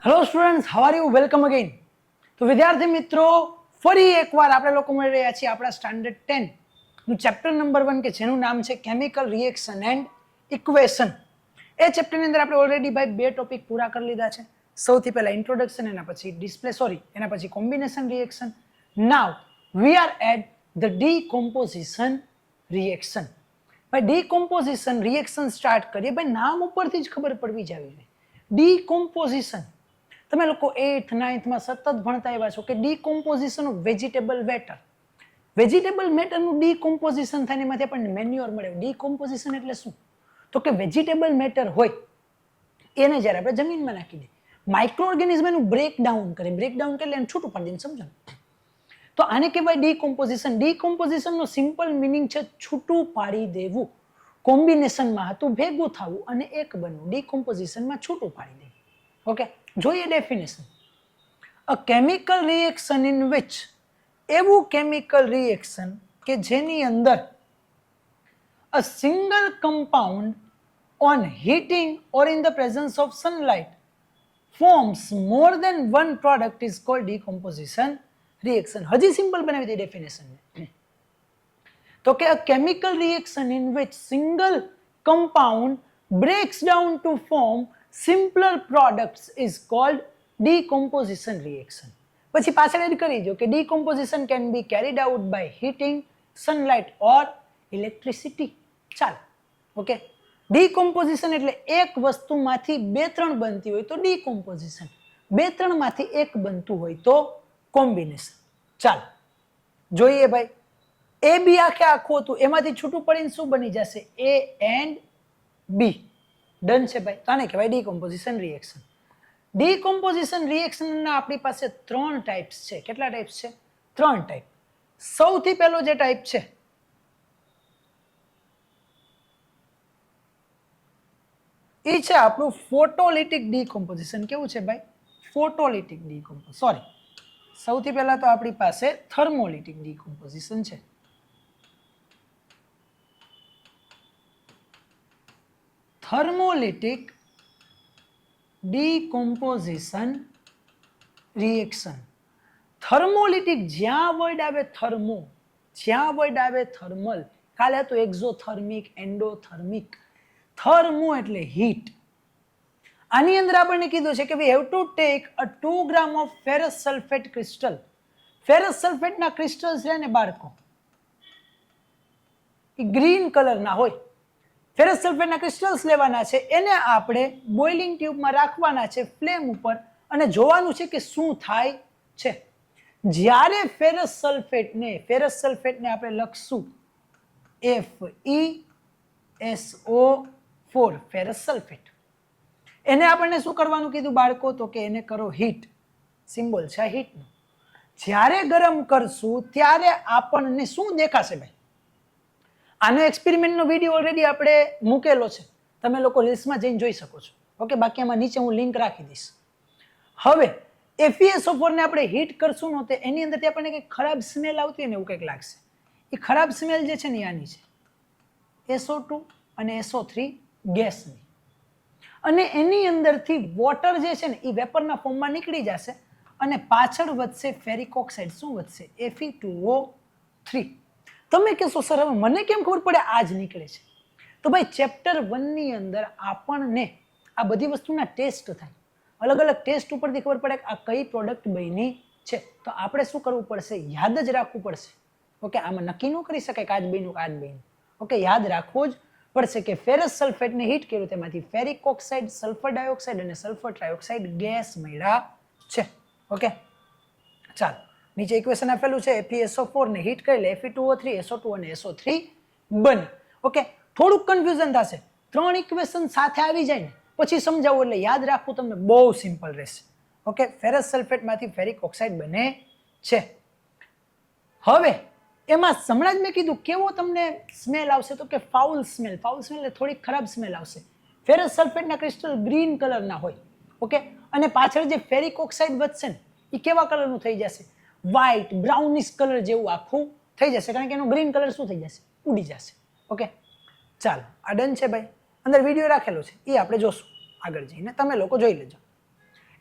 Hello students, how are you? Welcome again. તો વિદ્યાર્થી મિત્રો, ફરી એકવાર આપણે લોકો મળી રહ્યા છીએ આપણા સ્ટાન્ડર્ડ 10 નું ચેપ્ટર નંબર 1 કે જેનું નામ છે કેમિકલ રિએક્શન એન્ડ ઇક્વેશન. એ ચેપ્ટરની અંદર આપણે ઓલરેડી ભાઈ બે ટોપિક પૂરા કરી લીધા છે. સૌથી પહેલા ઇન્ટ્રોડક્શન, એના પછી એના પછી combination reaction. Now we are at the decomposition reaction. ભાઈ ડીકોમ્પોઝિશન રિએક્શન સ્ટાર્ટ કરીએ. ભાઈ નામ ઉપરથી જ ખબર પડવી જોઈએ. ડીકોમ્પોઝિશન તમે લોકો 8th 9th માં સતત ભણતા આવ્યા છો કે ડીકોમ્પોઝિશન ઓફ વેજીટેબલ મેટર. વેજીટેબલ મેટરનું ડીકોમ્પોઝિશન થાય એમાંથી આપણને મેન્યુઅર મળે. ડીકોમ્પોઝિશન એટલે શું? તો કે વેજીટેબલ મેટર હોય એને જ્યારે આપણે જમીનમાં નાખી દઈએ, માઇક્રો ઓર્ગેનિઝમ એનું બ્રેકડાઉન કરે. બ્રેકડાઉન એટલે એને છૂટું પાડી દઈને, સમજો. તો આને કહેવાય ડીકોમ્પોઝિશન. ડીકોમ્પોઝિશનનો સિમ્પલ મિનિંગ છે છૂટું પાડી દેવું. કોમ્બિનેશનમાં હતું ભેગું થવું અને એક બનવું. ડીકોમ્પોઝિશનમાં છૂટું પાડી દેવું. ઓકે, જોઈએ definition. A chemical reaction in which, એવું કેમિકલ રિએક્શન કે જેની અંદર a single compound on heating or in the presence of sunlight forms more than one product is called decomposition reaction. હજી સિમ્પલ બનાવી દે ડેફિનેશન ને. તો કે a chemical reaction in which single compound breaks down to form simpler products is called decomposition reaction. પછી પાછળ add કરી દો કે decomposition can be carried out by heating, sunlight or electricity. ચાલો, ઓકે. ડીકોમ્પોઝિશન એટલે એક વસ્તુમાંથી બે ત્રણ બનતી હોય તો ડીકોમ્પોઝિશન, બે ત્રણ માંથી એક બનતું હોય તો કોમ્બિનેશન. ચાલો જોઈએ ભાઈ. એ બી આખું હતું, એમાંથી છૂટું પડીને શું બની જશે? એ એન્ડ બી. ડન છે ભાઈ. આને કહેવાય ડીકોમ્પોઝિશન રિએક્શન. ડીકોમ્પોઝિશન રિએક્શનના આપણી પાસે ત્રણ ટાઈપ્સ છે. કેટલા ટાઈપ્સ છે? ત્રણ ટાઈપ. સૌથી પહેલો જે ટાઈપ છે એ છે આપણું ફોટોલિટિક ડીકોમ્પોઝિશન. કેવું છે ભાઈ? ફોટોલિટિક ડીકોમ્પોઝિશન. સોરી, સૌથી પહેલા તો આપણી પાસે થર્મોલિટિક ડીકોમ્પોઝિશન છે. થર્મોલિટિક ડીકોમ્પોઝિશન રિએક્શન. થર્મોલિટિક, જ્યાં વર્ડ આવે થર્મો, જ્યાં વર્ડ આવે થર્મલ. કાલે તો એક્ઝોથર્મિક, એન્ડોથર્મિક. થર્મો એટલે હીટ. આની અંદર આપણને કીધું છે કે we have to take a 2 gram of ferrous sulfate crystal. Ferrous સલ્ફેટના ક્રિસ્ટલ્સ છે ને બાળકો, એ ગ્રીન કલરના હોય. ફેરસ સલ્ફેટના ક્રિસ્ટલ્સ લેવાના છે, એને આપણે બોઇલિંગ ટ્યુબમાં રાખવાના છે ફ્લેમ ઉપર અને જોવાનું છે કે શું થાય છે. જ્યારે ફેરસ સલ્ફેટને આપણે લખશું FeSO4, ફેરસ સલ્ફેટ. એને આપણને શું કરવાનું કીધું બાળકો? તો કે એને કરો હીટ. સિમ્બોલ છે હીટનો. જ્યારે ગરમ કરશું ત્યારે આપણને શું દેખાશે ભાઈ? આનો એક્સપેરિમેન્ટનો વિડીયો ઓલરેડી આપણે મૂકેલો છે, તમે લોકો રીલ્સમાં જઈને જોઈ શકો છો. ઓકે, બાકી આમાં નીચે હું લિંક રાખી દઈશ. હવે FeSO4 ને આપણે હીટ કરશું ને તો એની અંદરથી આપણને કંઈક ખરાબ સ્મેલ આવતી હોય ને એવું કંઈક લાગશે. એ ખરાબ સ્મેલ જે છે ને આની છે, SO2 અને SO3 ગેસની. અને એની અંદરથી વોટર જે છે ને એ વેપરના ફોર્મમાં નીકળી જશે અને પાછળ વધશે ફેરિક ઓક્સાઇડ. શું વધશે? Fe2O3. તમે કહેશો સર હવે મને કેમ ખબર પડે આ જ નીકળે છે? તો ભાઈ ચેપ્ટર 1 ની અંદર આપણને આ બધી વસ્તુના ટેસ્ટ થાય, અલગ અલગ ટેસ્ટ ઉપરથી ખબર પડે કે આ કઈ પ્રોડક્ટ બની છે. તો આપણે શું કરવું પડશે? યાદ જ રાખવું પડશે. ઓકે, આમાં નક્કી ન કરી શકાય કે આજ બન્યું આજ બન્યું. ઓકે, યાદ રાખવું જ પડશે કે ફેરસ સલ્ફેટને હીટ કર્યું, તેમાંથી ફેરિક ઓક્સાઇડ, સલ્ફર ડાયોક્સાઇડ અને સલ્ફર ટ્રાયોક્સાઇડ ગેસ મળ્યા છે. ઓકે, ચાલો નીચે ઇક્વેશન આપેલું છે. FeSO4 ને હીટ કરી લે, Fe2O3, SO2 અને SO3 બને. ઓકે, થોડુંક કન્ફ્યુઝન થશે. ત્રણ ઇક્વેશન સાથે આવી જાય ને પછી સમજાવું એટલે યાદ રાખવું તમને બહુ સિમ્પલ રહેશે. ઓકે, ફેરસ સલ્ફેટમાંથી ફેરિક ઓક્સાઇડ બને છે. હવે એમાં હમણાં જ મેં કીધું કેવો તમને સ્મેલ આવશે? તો કે ફાઉલ સ્મેલ. ફાઉલ સ્મેલ એટલે થોડી ખરાબ સ્મેલ આવશે. ફેરસ સલ્ફેટના ક્રિસ્ટલ ગ્રીન કલરના હોય. ઓકે, અને પાછળ જે ફેરિક ઓક્સાઇડ વધશે ને એ કેવા કલરનું થઈ જશે? વ્હાઇટ, બ્રાઉનિશ કલર જેવું આખું થઈ જશે, કારણ કે એનો ગ્રીન કલર શું થઈ જશે? ઉડી જશે. ઓકે, ચાલો આ ડન છે ભાઈ. અંદર વિડીયો રાખેલો છે, એ આપણે જોશું આગળ જઈને, તમે લોકો જોઈ લેજો.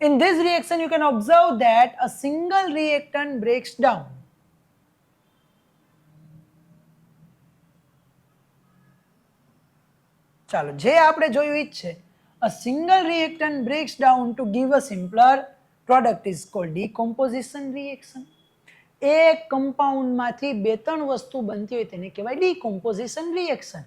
In this reaction, you can observe that a single reactant breaks down. ચાલો, જે આપણે જોયું ઈ જ છે. A single reactant breaks down to give a simpler product is called decomposition reaction. એક કમ્પાઉન્ડમાંથી બે ત્રણ વસ્તુ બનતી હોય તેને કહેવાય ડીકોમ્પોઝિશન રિએક્શન.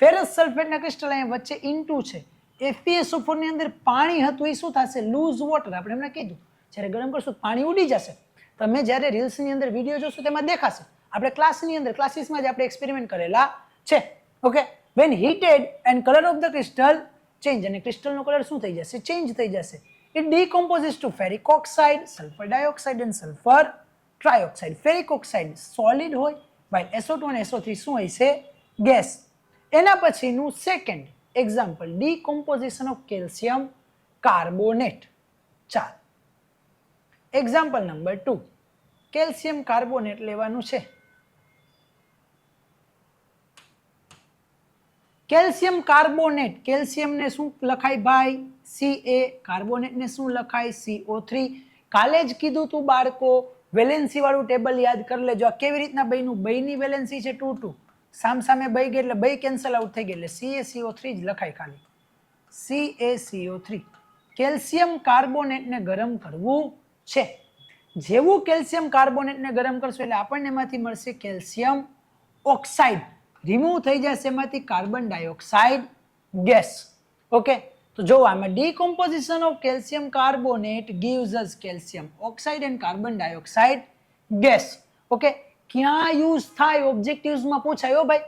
ફેરસ સલ્ફેટના ક્રિસ્ટલ અહીંયા વચ્ચે ઇન્ટુ છે. FeSO4 ની અંદર પાણી હતું એ શું થશે? Lose water. આપણે એમને કીધું જ્યારે ગરમ કરશું પાણી ઉડી જશે. તમે જ્યારે રીલ્સની અંદર વિડીયો જોશો તેમાં દેખાશે. આપણે ક્લાસીસમાં જ આપણે એક્સપેરિમેન્ટ કરેલા છે. Okay, when heated and color of the crystal change, અને ક્રિસ્ટલનો કલર શું થઈ જશે? ચેન્જ થઈ જશે. It decomposes to ferric oxide, sulfur dioxide and sulfur trioxide. Ferric oxide solid હોય, while SO2 અને SO3 શું હોય છે? ગેસ. એના પછીનું second example, decomposition of calcium carbonate. ચાલ, એક્ઝામ્પલ નંબર 2, કેલ્શિયમ કાર્બોનેટ લેવાનું છે. કેલ્શિયમ કાર્બોનેટ, કેલ્શિયમને શું લખાય ભાઈ? Ca. કાર્બોનેટને શું લખાય? CO3. કાલે જ કીધું તું બાળકો, વેલેન્સી વાળું ટેબલ યાદ કરી લેજો. આ કેવી રીતના બન્યું? બયની વેલેન્સી છે 2 2, સામસામે બઈ ગઈ એટલે બઈ કેન્સલ આઉટ થઈ ગઈ એટલે CaCO3 જ લખાય ખાલી. CaCO3. કેલ્શિયમ કાર્બોનેટને ગરમ કરવું છે. જેવું કેલ્શિયમ કાર્બોનેટને ગરમ કરશો એટલે આપણને એમાંથી મળશે કેલ્શિયમ ઓક્સાઇડ. રિમૂવ થઈ જશે એમાંથી કાર્બન ડાયોક્સાઇડ ગેસ. ઓકે, તો જો આમાં decomposition of calcium carbonate gives us calcium oxide and carbon dioxide gas. Okay, ક્યાં યુઝ થાય? ઓબ્જેક્ટિવ્સમાં પૂછાયો ભાઈ.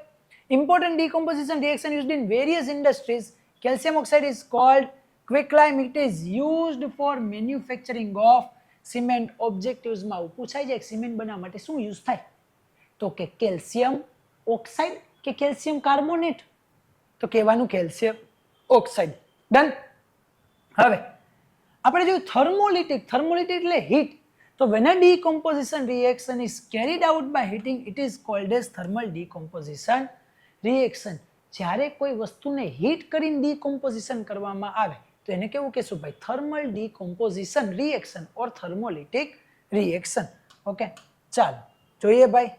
Important decomposition reaction used in various industries. Calcium oxide is called quicklime. It is used for manufacturing of cement. ઓબ્જેક્ટિવ્સમાં આવું પૂછાય જાય cement બનાવવા માટે શું યુઝ થાય? તો કે કેલ્શિયમ ઓક્સાઇડ કે કેલ્શિયમ કાર્બોનેટ? તો કહેવાનું કેલ્શિયમ ઓક્સાઇડ. ડન. હવે આપણે જોયું થર્મોલિટિક. થર્મોલિટિક એટલે હીટ. તો when a decomposition reaction is carried out by heating, it is called as thermal decomposition reaction. જ્યારે કોઈ વસ્તુને હીટ કરીને ડીકોમ્પોઝિશન કરવામાં આવે તો એને કેવું કહેશું ભાઈ? થર્મલ ડીકોમ્પોઝિશન રિએક્શન ઓર થર્મોલિટિક રિએક્શન. ઓકે, ચાલો જોઈએ ભાઈ.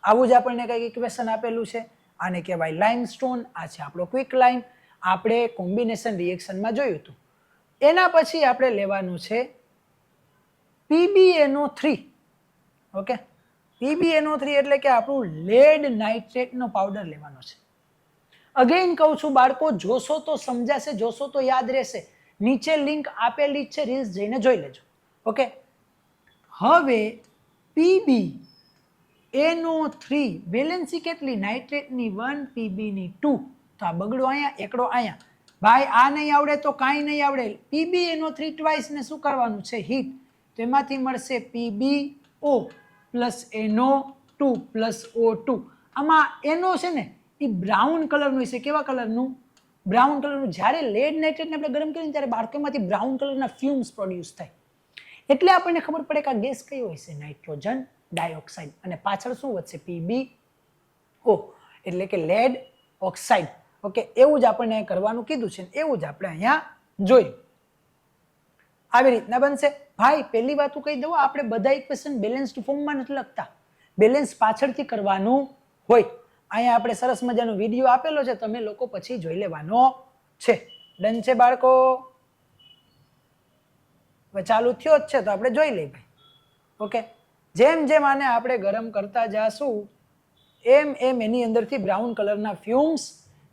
આવું જ આપણને કંઈક ઇક્વેશન આપેલું છે. આને કહેવાય લાઇમસ્ટોન. આ છે આપણો ક્વિક લાઇમ. આપણે કોમ્બિનેશન રિએક્શનમાં જોયું હતું. એના પછી આપણે લેવાનું છે PbNO3. ઓકે, PbNO3 એટલે કે આપણું લેડ નાઇટ્રેટનો પાવડર લેવાનો છે. અગેન કહું છું બાળકો, જોશો તો સમજાશે, જોશો તો યાદ રહેશે. નીચે લિંક આપેલી છે, રીલ્સ જઈને જોઈ લેજો. ઓકે, હવે PbNO3 વેલેન્સી કેટલી? નાઇટ્રેટની 1, Pbની 2. તો આ બગડો અહીંયા, એકડો અહીંયા. ભાઈ આ નહીં આવડે તો કાંઈ નહીં આવડે. PbNO3 ટ્વાઇસ ને શું કરવાનું છે? હીટ. તો એમાંથી મળશે PbO plus NO2 plus O2. આમાં NO છે ને એ બ્રાઉન કલરનું છે. કેવા કલરનું? બ્રાઉન કલરનું. જ્યારે લેડ નાઇટ્રેટને આપણે ગરમ કરીએ ત્યારે બાળકોમાંથી બ્રાઉન કલરના ફ્યુમ્સ પ્રોડ્યુસ થાય. એટલે આપણને ખબર પડે કે આ ગેસ કયો હોય છે? Nitrogen dioxide. અને પાછળ શું વધશે? PbO એટલે કે લેડ ઓક્સાઇડ. ઓકે, એવું જ આપણને કરવાનું કીધું છે, એવું જ આપણે અહીંયા જોયું. આવી રીતના બનશે. ભાઈ પહેલી વાત હું કહી દઉં, આપણે બધા ઇક્વેશન બેલેન્સ્ડ ફોર્મમાં નથી લખતા. બેલેન્સ પાછળથી કરવાનું હોય. અહીંયા આપણે સરસ મજાનો વિડીયો આપેલો છે, તમે લોકો પછી જોઈ લેવાનો છે. ડન છે બાળકો? હવે ચાલુ થયો જ છે તો આપણે જોઈ લઈએ ભાઈ. ઓકે, જેમ જેમ આને આપણે ગરમ કરતા જાશું એમ એમ એની અંદરથી બ્રાઉન કલરના ફ્યુમ્સ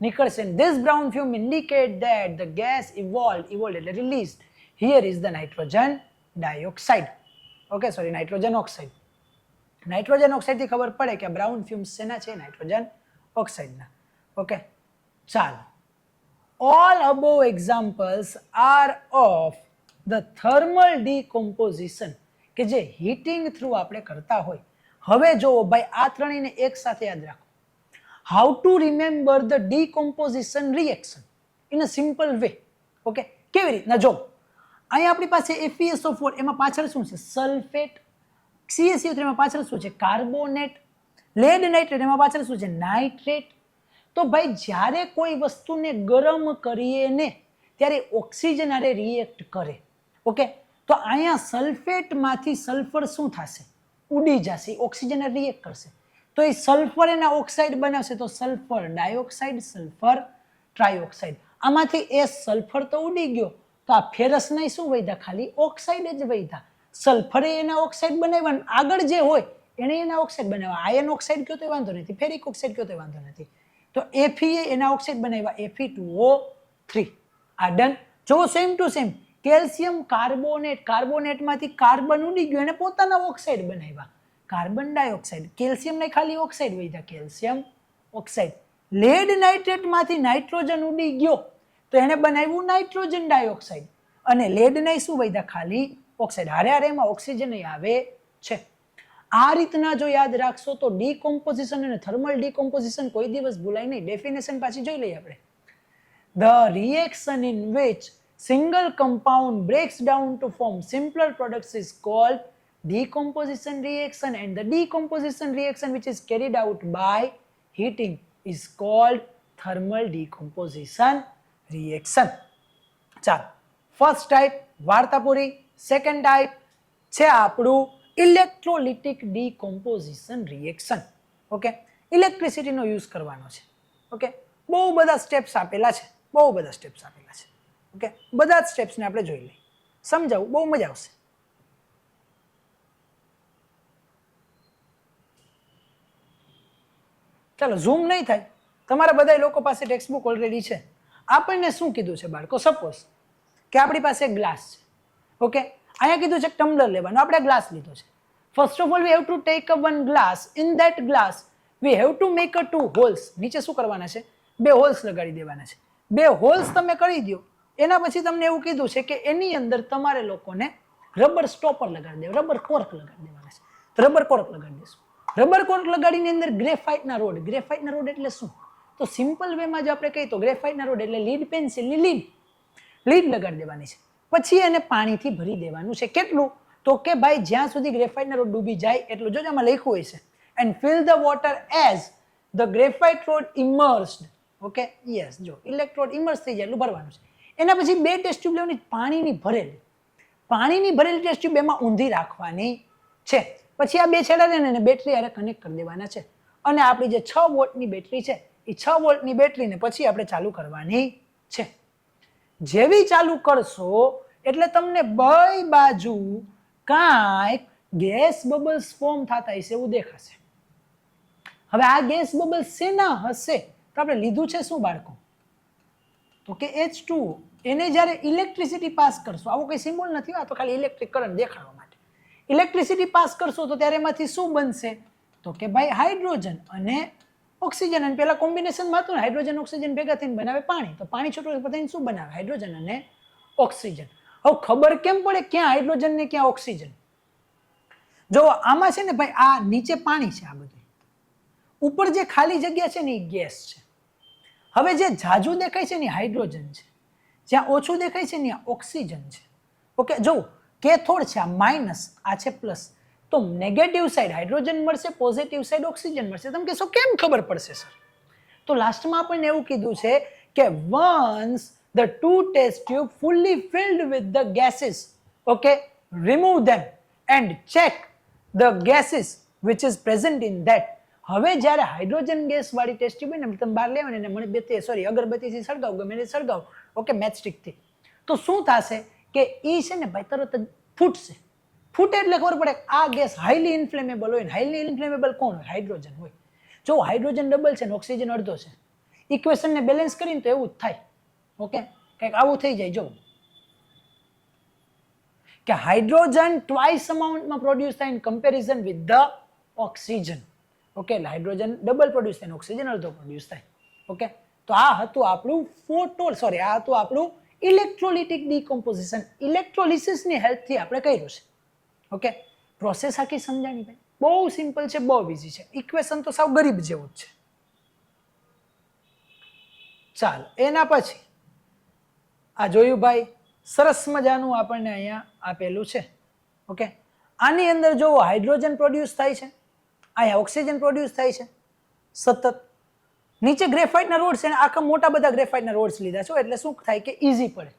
નીકળશે. This brown fume indicate that the gas evolved એટલે released. Here is the nitrogen dioxide. Okay, sorry, nitrogen oxide. Nitrogen oxide થી ખબર પડે કે બ્રાઉન ફ્યુમ્સ શેના છે? નાઇટ્રોજન ઓક્સાઇડના. ઓકે, ચાલો. All above examples are of the thermal decomposition કે જે હીટિંગ થ્રુ આપણે કરતા હોય. હવે જો ભાઈ આ ત્રણેયને એક સાથે યાદ રાખો. How to remember the decomposition reaction in a simple way. Okay, કેવી રીતના? જો અહીંયા આપણી પાસે FeSO4, એમાં પાછળ શું છે? સલ્ફેટ. CaCO3 એમાં પાછળ શું છે? કાર્બોનેટ. લેડ નાઇટ્રેટ એમાં પાછળ શું છે? નાઇટ્રેટ. તો ભાઈ જ્યારે કોઈ વસ્તુને ગરમ કરીએ ને ત્યારે ઓક્સિજન આરે રિએક્ટ કરે. ઓકે, તો અહીંયા સલ્ફેટમાંથી સલ્ફર શું થશે? ઉડી જશે, ઓક્સિજન રિએક્ટ કરશે. તો એ સલ્ફર એના ઓક્સાઇડ બનાવશે, તો સલ્ફર ડાયોક્સાઇડ, સલ્ફર ટ્રાયોક્સાઇડ. આમાંથી એ સલ્ફર તો ઉડી ગયો, તો આ ફેરસ નહીં શું વધ્યા? ખાલી ઓક્સાઇડ જ વધ્યા. સલ્ફરે એના ઓક્સાઇડ બનાવ્યા, આગળ જે હોય એને એના ઓક્સાઇડ બનાવ્યા. આયર્ન ઓક્સાઇડ કયો તો વાંધો નથી, ફેરિક ઓક્સાઇડ કયો તો વાંધો નથી. તો Fe એના ઓક્સાઇડ બનાવ્યા, Fe2O3. આ ડન. જો same to same calcium carbonate, કાર્બોનેટમાંથી કાર્બન ઉડી ગયો, એને પોતાના ઓક્સાઇડ બનાવ્યા, કાર્બન ડાયોક્સાઇડ. કેલ્શિયમ ને ખાલી ઓક્સાઇડ વધ્યા, કેલ્શિયમ ઓક્સાઇડ. લેડ નાઇટ્રેટમાંથી નાઇટ્રોજન ઉડી ગયો, તો એને બનાવ્યું નાઇટ્રોજન ડાયોક્સાઇડ. અને લેડ નહીં શું વધ્યા? ખાલી ઓક્સાઇડ. હારે હારે એમાં ઓક્સિજન આવે છે. આ રીતના જો યાદ રાખશો તો ડીકોમ્પોઝિશન અને થર્મલ ડીકોમ્પોઝિશન કોઈ દિવસ ભૂલાય નહીં. ડેફિનેશન પાછી જોઈ લઈએ આપણે. The reaction in which single compound breaks down to form simpler products is called decomposition reaction, and the decomposition reaction which is carried out by heating is called thermal decomposition reaction. ચાલો, first type વાર્તા પૂરી. Second type છે આપણું ઇલેક્ટ્રોલિટિક ડીકોમ્પોઝિશન reaction. Okay, ઇલેક્ટ્રિસિટીનો use કરવાનો છે. Okay, બહુ બધા steps આપેલા છે, બહુ બધા સ્ટેપ્સ આપેલા છે. ઓકે, બધા જ સ્ટેપ્સને આપણે જોઈ લઈએ, સમજાવું, બહુ મજા આવશે. ચાલો, ઝૂમ નહીં થાય, તમારા બધા લોકો પાસે ટેક્સ્ટ બુક ઓલરેડી છે. આપણને શું કીધું છે બાળકો? સપોઝ કે આપણી પાસે ગ્લાસ છે. ઓકે, અહીંયા કીધું છે ટમ્બલર લેવાનું, આપણે ગ્લાસ લીધો છે. First of all we have to take a one glass. In that glass we have to make a 2 holes. નીચે શું કરવાના છે? 2 હોલ્સ લગાડી દેવાના છે. 2 હોલ્સ તમે કરી દો, એના પછી તમને એવું કીધું છે કે એની અંદર તમારે લોકોને રબર સ્ટોપર લગાડી દેવા, રબર કોર્ક લગાડી દેવાના છે. તો રબર કોર્ક લગાડી દેશું. રબર કોર્ક લગાડીને અંદર ગ્રેફાઇટના રોડ. ગ્રેફાઇટના રોડ એટલે શું? તો સિમ્પલ વેમાં જો આપણે કહીએ તો ગ્રેફાઇટના રોડ એટલે લીડ પેન્સિલની લીડ લગાડી દેવાની છે. પછી એને પાણીથી ભરી દેવાનું છે. કેટલું? તો કે ભાઈ જ્યાં સુધી ગ્રેફાઇટના રોડ ડૂબી જાય એટલું. જો આમાં લખ્યું હોય છે, and fill the water as the graphite rod immersed. Okay, yes, જો ઇલેક્ટ્રોડ ઇમર્સ થઈ જાય એટલું ભરવાનું છે. એના પછી 2 ટેસ્ટ ટ્યુબ લેવાની, પાણીની ભરેલી ટેસ્ટ ટ્યુબ એમાં ઊંધી રાખવાની છે. પછી આ 2 છેડા ને બેટરી હારે કનેક્ટ કરી દેવાના છે. અને આપણી જે 6 વોલ્ટની બેટરી છે એ 6 વોલ્ટની બેટરીને પછી આપણે ચાલુ કરવાની છે. જેવી ચાલુ કરશો એટલે તમને બે બાજુ કાંઈક ગેસ બબલ્સ ફોર્મ થતા હશે એવું દેખાશે. હવે આ ગેસ બબલ્સ શેના હશે? તો આપણે લીધું છે શું બાળકો? તો કે H2O. એને જ્યારે ઇલેક્ટ્રિસિટી પાસ કરશો, આવો કોઈ સિમ્બોલ નથી, આ તો ખાલી ઇલેક્ટ્રિક કરંટ દેખાડવા માટે. ઇલેક્ટ્રિસિટી પાસ કરશો તો ત્યારે એમાંથી શું બનશે? તો કે ભાઈ હાઇડ્રોજન અને ઓક્સિજન. અને પેલા કોમ્બિનેશનમાં હતું ને, હાઇડ્રોજન ઓક્સિજન ભેગા થઈને બનાવે પાણી. તો પાણી છૂટું થઈને શું બનાવે? હાઇડ્રોજન અને ઓક્સિજન. હવે ખબર કેમ પડે ક્યાં હાઇડ્રોજન ને ક્યાં ઓક્સિજન? જો આમાં છે ને ભાઈ, આ નીચે પાણી છે, આ બધું ઉપર જે ખાલી જગ્યા છે ને એ ગેસ છે. હવે જે જાજુ દેખાય છે ને હાઇડ્રોજન છે, જ્યાં ઓછું દેખાય છે ને ઓક્સિજન છે. ઓકે, જો કેથોડ છે, આ માઇનસ, આ છે પ્લસ. તો નેગેટિવ સાઈડ હાઇડ્રોજન મળશે, પોઝિટિવ સાઈડ ઓક્સિજન મળશે. તમે કહેશો કેમ ખબર પડશે સર? તો લાસ્ટમાં આપણને એવું કીધું છે કે once the 2 test tube fully filled with the gases, okay, remove them and check the gases which is present in that. હવે જ્યારે હાઇડ્રોજન ગેસ વાળી ટેસ્ટ ટ્યુબ ને તમે બહાર લેવાની ને મને અગરબત્તીથી સળગાવ, ગમે તે સળગાવ, ઓકે, મેચસ્ટિકથી, તો શું થશે કે એ છે ને ભાઈ તરત જ ફૂટશે. ફૂટે એટલે ખબર પડે આ ગેસ હાઈલી ઇન્ફ્લેમેબલ હોય. હાઈલી ઇન્ફ્લેમેબલ કોણ હોય? હાઇડ્રોજન હોય. જો હાઇડ્રોજન ડબલ છે ને ઓક્સિજન અડધો છે, ઇક્વેશનને બેલેન્સ કરીને તો એવું જ થાય. ઓકે, કંઈક આવું થઈ જાય. જો કે હાઇડ્રોજન ટ્વાઇસ અમાઉન્ટમાં પ્રોડ્યુસ થાય in comparison with the oxygen. Okay, એટલે હાઇડ્રોજન ડબલ પ્રોડ્યુસ થાય, ઓક્સિજન અડધો પ્રોડ્યુસ થાય. ઓકે, તો આ હતું આપણું આ હતું આપણું ઇલેક્ટ્રોલિટિક ડીકોમ્પોઝિશન. ઇલેક્ટ્રોલિસિસની હેલ્પથી આપણે કર્યું છે. ઓકે, પ્રોસેસ આખી સમજાણી ભાઈ, બહુ સિમ્પલ છે, બહુ ઇઝી છે. ઇક્વેશન તો સાવ ગરીબ જેવું જ છે. ચાલો, એના પછી આ જોયું ભાઈ, સરસ મજાનું આપણને અહીંયા આપેલું છે. ઓકે, આની અંદર જો હાઇડ્રોજન પ્રોડ્યુસ થાય છે, અહીંયા ઓક્સિજન પ્રોડ્યુસ થાય છે સતત. નીચે ગ્રેફાઇટના રોડ્સ છે, આખા મોટા બધા ગ્રેફાઇટના રોડ્સ લીધા છે એટલે શું થાય કે ઇઝી પડે.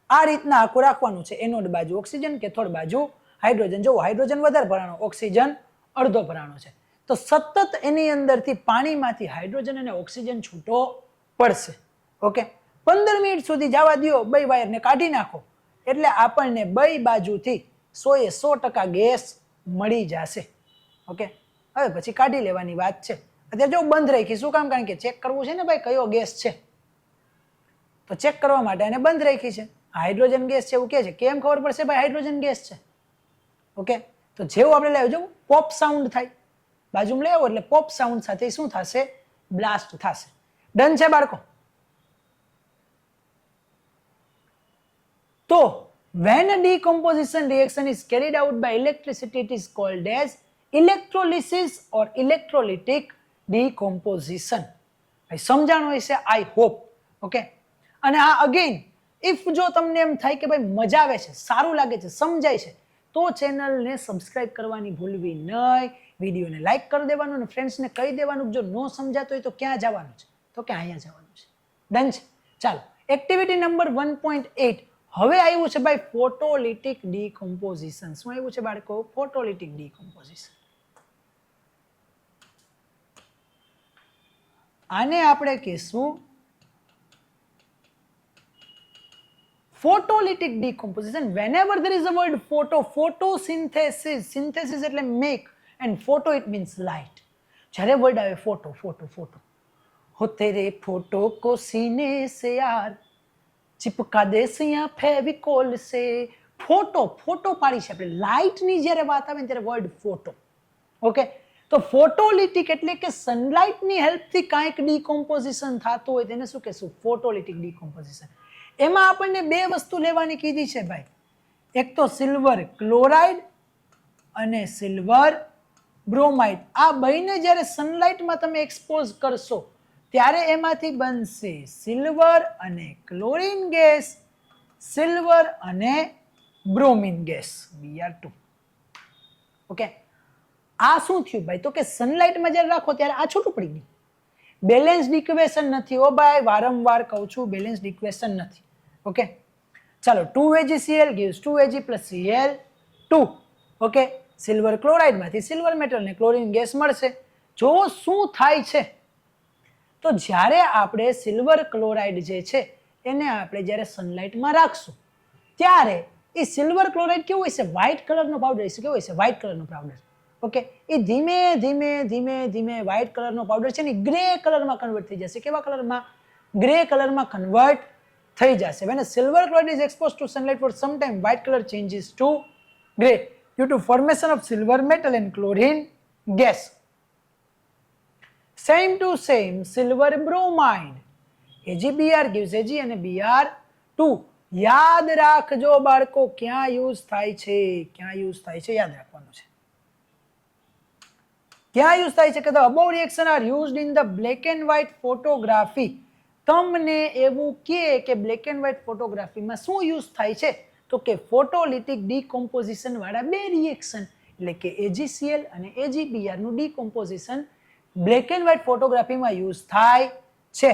આ રીતના આખું રાખવાનું છે. એનોડ બાજુ ઓક્સિજન, કેથોડ બાજુ હાઇડ્રોજન. જો હાઇડ્રોજન વધારે ભરાણો, ઓક્સિજન અડધો ભરાણો છે. તો સતત એની અંદરથી પાણીમાંથી હાઇડ્રોજન અને ઓક્સિજન છૂટો પડશે. ઓકે, 15 મિનિટ સુધી જવા દો, બે વાયરને કાઢી નાખો એટલે આપણને બે બાજુથી 100% ગેસ મળી જશે. ઓકે, હવે પછી કાઢી લેવાની વાત છે. અત્યારે જો બંધ રાખી, શું કામ? કારણ કે ચેક કરવું છે ને ભાઈ કયો ગેસ છે, તો ચેક કરવા માટે એને બંધ રાખી છે. હાઇડ્રોજન ગેસ છે એવું કે છે. કેમ ખબર પડશે ભાઈ હાઇડ્રોજન ગેસ છે? ઓકે, તો જેવું આપણે લેવું, જો પોપ સાઉન્ડ થાય બાજુમાં લેવો એટલે પોપ સાઉન્ડ સાથે શું થશે? બ્લાસ્ટ થશે. ડન છે બાળકો? તો when a decomposition reaction is carried out by electricity, it is called as electrolysis or electrolytic decomposition. ભાઈ સમજાણું હશે આઈ હોપ. ઓકે, અને આ અગેન ઇફ જો તમને એમ થાય કે ભાઈ મજા આવે છે, સારું લાગે છે, સમજાય છે, તો ચેનલને સબસ્ક્રાઇબ કરવાની ભૂલવી નહીં, વિડીયોને લાઈક કરી દેવાનું અને ફ્રેન્ડ્સને કહી દેવાનું. જો ન સમજાતો હોય તો ક્યાં જવાનું છે? તો કે અહીંયા જવાનું છે. ડન છે? ચાલો, એક્ટિવિટી નંબર 1.8 હવે આવ્યું છે ભાઈ ફોટોલિટિક ડીકમ્પોઝિશન. શું આવ્યું છે બાળકો? ફોટોલિટિક ડીકમ્પોઝિશન. આને આપણે કહીશું photolytic decomposition. Whenever there is a word photosynthesis, synthesis એટલે make, and photo it means light. જ્યારે વર્ડ આવે ફોટો, ફોટો, ફોટો, હો તેરે ફોટો કો સીને સે યાર ચિપકા દે સિયા ફેવિકોલ સે. ફોટો, ફોટો પાડી છે આપણે. લાઇટની જ્યારે વાત આવે ને ત્યારે વર્ડ ફોટો. ઓકે, તો ફોટોલિટિક એટલે કે સનલાઇટની હેલ્પથી કાંઈક ડીકોમ્પોઝિશન થતું હોય તેને શું કહેશું? ફોટોલિટિક ડીકોમ્પોઝિશન. એમાં આપણને બે વસ્તુ લેવાની કીધી છે ભાઈ. એક તો સિલ્વર ક્લોરાઇડ અને સિલ્વર બ્રોમાઇડ. આ બંને જ્યારે સનલાઇટમાં તમે એક્સપોઝ કરશો ત્યારે એમાંથી બનશે સિલ્વર અને ક્લોરીન ગેસ, સિલ્વર અને બ્રોમિન ગેસ, Br2. ઓકે, આ શું થયું ભાઈ? તો કે સનલાઇટમાં જ્યારે રાખો ત્યારે આ છૂટું પડી ગયું. બેલેન્સ્ડ ઇક્વેશન નથી હો ભાઈ, વારંવાર કહું છું બેલેન્સ્ડ ઇક્વેશન નથી. ઓકે, ચાલો 2AgCl gives 2Ag plus Cl2. Okay, silver ક્લોરાઇડમાંથી સિલ્વર મેટલ ને ક્લોરીન ગેસ મળશે. જો શું થાય છે તો જ્યારે આપણે સિલ્વર ક્લોરાઇડ જે છે એને આપણે જ્યારે સનલાઇટમાં રાખશું ત્યારે એ સિલ્વર ક્લોરાઇડ કેવું હોય છે? વ્હાઇટ કલરનો પાવડર હશે. કેવો હોય છે? વ્હાઇટ કલરનો પાવડર. ઓકે, એ ધીમે ધીમે ધીમે ધીમે વ્હાઇટ કલરનો પાવડર છે ને ગ્રે કલરમાં કન્વર્ટ થઈ જશે. કેવા કલરમાં? ગ્રે કલરમાં કન્વર્ટ થઈ જશે. When a silver chloride is exposed to sunlight for some time, white color changes to gray due to formation of silver metal and chlorine gas. Same to same, silver bromide. AgBr gives Ag અને Br2. યાદ રાખજો બાળકો, ક્યાં use થાય છે? ક્યાં use થાય છે યાદ રાખવાનું છે. ક્યાં યુઝ થાય છે? કે the above reaction are used in the black and white photography. તમને એવું કે બ્લેક એન્ડ વ્હાઇટ ફોટોગ્રાફીમાં શું યુઝ થાય છે? તો કે ફોટોલિટિક ડીકોમ્પોઝિશન વાળા બે રિએક્શન એટલે કે AgCl અને AgBr નું ડીકોમ્પોઝિશન બ્લેક એન્ડ વ્હાઇટ ફોટોગ્રાફીમાં યુઝ થાય છે.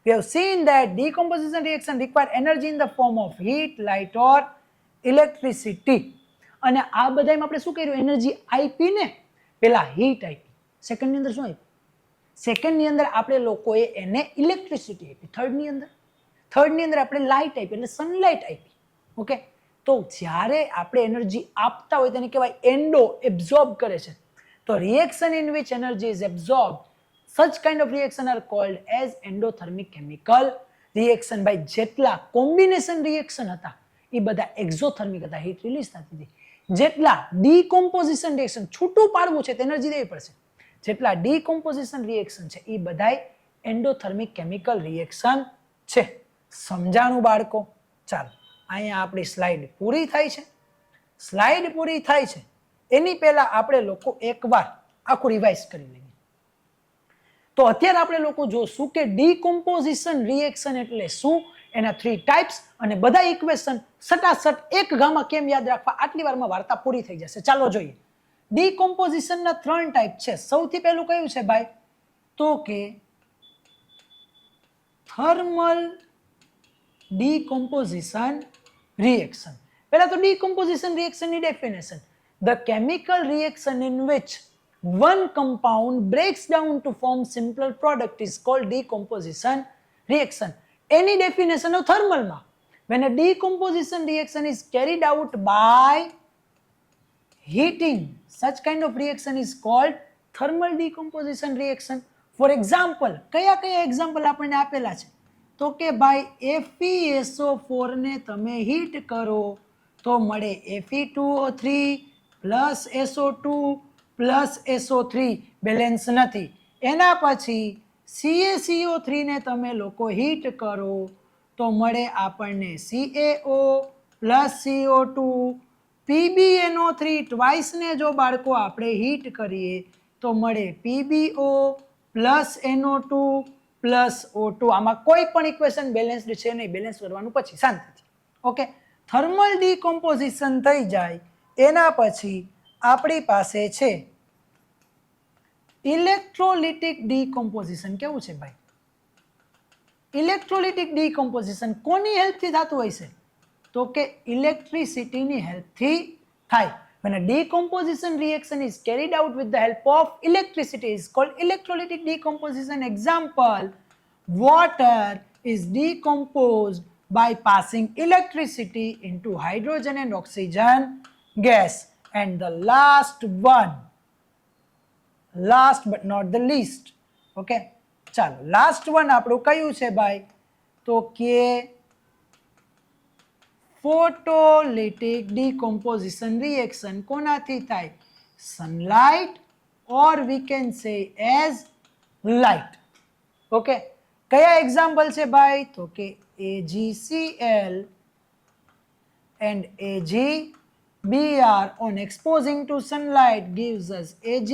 We have seen that decomposition reaction require energy in the form of heat, light or electricity. અને આ બધામાં આપણે શું કર્યું? એનર્જી આપી ને. પેલા હીટ આપી, સેકન્ડની અંદર શું આપ્યું? સેકન્ડની અંદર આપણે લોકોએ એને ઇલેક્ટ્રિસિટી આપી. થર્ડની અંદર આપણે લાઇટ આપી એટલે સનલાઇટ આપી. ઓકે, તો જ્યારે આપણે એનર્જી આપતા હોય તેને કહેવાય એન્ડો, એબ્ઝોર્બ કરે છે. તો reaction in which energy is absorb, such kind of reaction are called as endothermic chemical reaction. ભાઈ જેટલા કોમ્બિનેશન રિએક્શન હતા એ બધા એક્ઝોથર્મિક હતા, હીટ રિલીઝ થતી હતી. જેટલા ડીકોમ્પોઝિશન રિએક્શન છૂટું પાડવું છે તે એનર્જી દેવી પડશે. જેટલા ડીકોમ્પોઝિશન રિએક્શન છે એ બધાય એન્ડોથર્મિક કેમિકલ રિએક્શન છે. સમજાણું બાળકો? ચાલો, અહીંયા આપણી સ્લાઇડ પૂરી થાય છે. સ્લાઇડ પૂરી થાય છે એની પહેલા આપણે લોકો એકવાર આખું રિવાઇઝ કરી લઈએ. તો અત્યારે આપણે લોકો જોશું કે ડીકોમ્પોઝિશન રિએક્શન એટલે શું, એના 3 ટાઈપ્સ અને બધા ઇક્વેશન સટાસટ એક ગામાં કેમ યાદ રાખવા, આટલી વારમાં વાર્તા પૂરી થઈ જશે. ચાલો જોઈએ. ડીકોમ્પોઝિશનના 3 ટાઈપ છે. સૌથી પહેલું કયું છે ભાઈ? તો કે થર્મલ ડીકોમ્પોઝિશન reaction. પહેલા તો decomposition reaction ની definition. The chemical reaction in which one compound breaks down to form simpler product is called decomposition reaction. Any definition of thermal માં, when a decomposition reaction is carried out by heating, such kind of reaction is called thermal decomposition reaction. For example, કયા example આપણને આપેલા છે? તો કે ભાઈ FeSO4 ને તમે હીટ કરો તો મળે Fe2O3 plus SO2 plus SO3, balance નથી. એના પછી CaCO3 ને તમે લોકો હીટ કરો તો મળે આપણને CaO plus CO2 PbNO3 twice ને જો બાળકો આપણે હીટ કરીએ તો મળે PbO plus NO2 plus O2. આમાં કોઈ પણ ઇક્વેશન બેલેન્સ્ડ છે નહીં, બેલેન્સ કરવાનું પછી શાંતિથી. ઓકે, થર્મલ ડીકોમ્પોઝિશન થઈ જાય એના પછી આપણી પાસે છે ઇલેક્ટ્રોલિટિક ડીકોમ્પોઝિશન. કેવું છે ભાઈ? ઇલેક્ટ્રોલિટિક ડીકોમ્પોઝિશન કોની હેલ્પથી થતું હોય છે? તો કે ઇલેક્ટ્રિસિટીની હેલ્પથી થાય. When a decomposition reaction is carried out with the help of electricity is called electrolytic decomposition. Example, water is decomposed by passing electricity into hydrogen and oxygen gas. And the last one, last but not the least, okay, ચાલો last one આપણું કયું છે ભાઈ? તો કે photolytic decomposition reaction કોનાથી થાય? sunlight, or we can say as light. okay, કયા example છે ભાઈ? તો કે AgCl and AgBr on exposing to sunlight gives us Ag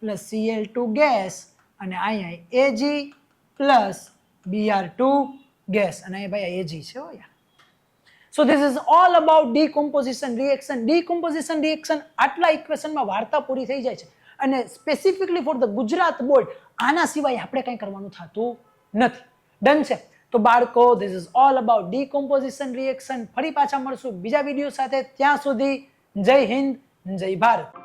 plus Cl2 gas, અને અહીંયા Ag plus Br2 gas, અને અહીંયા ભાઈ Ag છે હો યાર. So this is all about decomposition reaction. Decomposition reaction આટલા ઇક્વેશનમાં વાર્તા પૂરી થઈ જાય છે. અને specifically for the Gujarat board આના સિવાય આપણે કંઈ કરવાનું થતું નથી. ડન છે? તો બાળકો, this is all about decomposition reaction. ફરી પાછા મળશું બીજા વિડીયો સાથે. ત્યાં સુધી જય હિન્દ, જય ભારત.